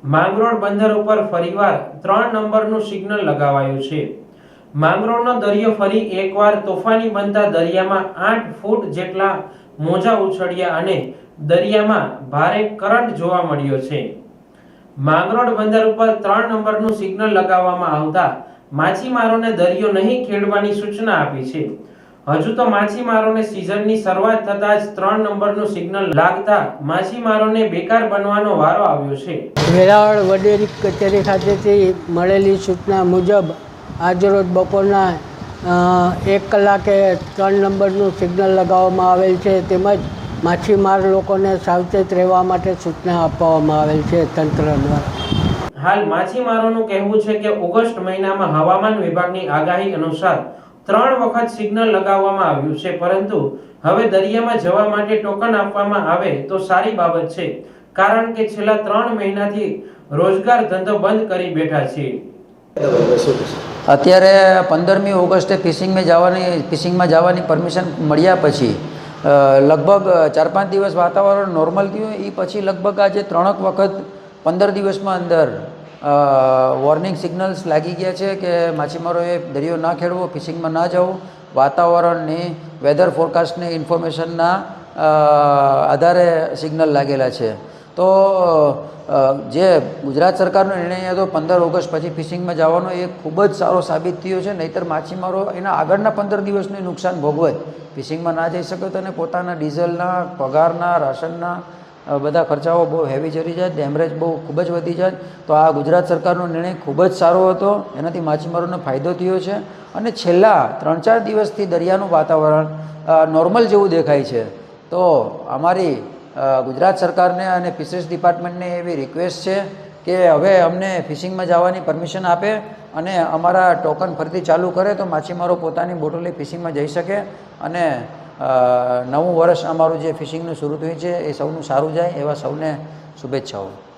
માંગરોળ બંદર ઉપર ફરીવાર 3 નંબરનું સિગ્નલ લગાવાયું છે। માંગરોળનો દરિયો ફરી એકવાર તોફાની બનતા દરિયામાં 8 ફૂટ જેટલા મોજા ઉછળ્યા અને દરિયામાં ભારે કરંટ જોવા મળ્યો છે। માંગરોળ બંદર ઉપર 3 નંબરનું સિગ્નલ લગાવવામાં આવતા માછીમારોને દરિયો નહીં ખેડવાની સૂચના આપી છે। હજુ તો માછીમારોને સિઝનની શરૂઆત થતાં જ 3 નંબરનું સિગ્નલ લાગતા માછીમારોને બેકાર બનવાનો વારો આવ્યો છે। વેરાવળ વડેરી કચેરી ખાતેથી મળેલી સૂચના મુજબ આજરોજ બપોરના 1 કલાકે 3 નંબરનું સિગ્નલ લગાવવામાં આવેલ છે, તેમજ માછીમાર લોકોને સાવચેત રહેવા માટે સૂચના આપવામાં આવેલ છે તંત્ર દ્વારા। હાલ માછીમારોનું કહેવું છે કે ઓગસ્ટ મહિનામાં હવામાન વિભાગની આગાહી અનુસાર 3 વખત સિગ્નલ લગાવવામાં આવ્યું છે, પરંતુ હવે દરિયામાં જવા માટે ટોકન આપવામાં આવે તો સારી બાબત છે, કારણ કે છેલ્લા 3 મહિનાથી રોજગાર ધંધો બંધ કરી બેઠા છીએ। અત્યારે 15મી ઓગસ્ટે ફિશિંગમાં જવાની પરમિશન મળ્યા પછી લગભગ 4-5 દિવસ વાતાવરણ નોર્મલ થયું। એ પછી લગભગ આજે 3 વખત 15 દિવસમાં અંદર વોર્નિંગ સિગ્નલ્સ લાગી ગયા છે કે માછીમારોએ દરિયો ના ખેડવો, ફિશિંગમાં ના જવું। વાતાવરણની વેધર ફોરકાસ્ટની ઇન્ફોર્મેશનના આધારે સિગ્નલ લાગેલા છે। તો જે ગુજરાત સરકારનો નિર્ણય હતો 15 ઓગસ્ટ પછી ફિશિંગમાં જવાનો, એ ખૂબ જ સારો સાબિત થયો છે। નહીંતર માછીમારો એના આગળના 15 દિવસનું નુકસાન ભોગવે, ફિશિંગમાં ના જઈ શકે તો અને પોતાના ડીઝલના, પગારના, રાશનના બધા ખર્ચાઓ બહુ હેવી ચડી જાય, ડેમરેજ બહુ ખૂબ જ વધી જાય। તો આ ગુજરાત સરકારનો નિર્ણય ખૂબ જ સારો હતો, એનાથી માછીમારોને ફાયદો થયો છે અને છેલ્લા 3-4 દિવસથી દરિયાનું વાતાવરણ નોર્મલ જેવું દેખાય છે। તો અમારી ગુજરાત સરકારને અને ફિશરીઝ ડિપાર્ટમેન્ટને એવી રિક્વેસ્ટ છે કે હવે અમને ફિશિંગમાં જવાની પરમિશન આપે અને અમારા ટોકન ફરીથી ચાલુ કરે તો માછીમારો પોતાની બોટો લઈ ફિશિંગમાં જઈ શકે અને નવું વર્ષ અમારું જે ફિશિંગનું શરૂ થયું છે એ સૌનું સારું જાય, એવા સૌને શુભેચ્છાઓ।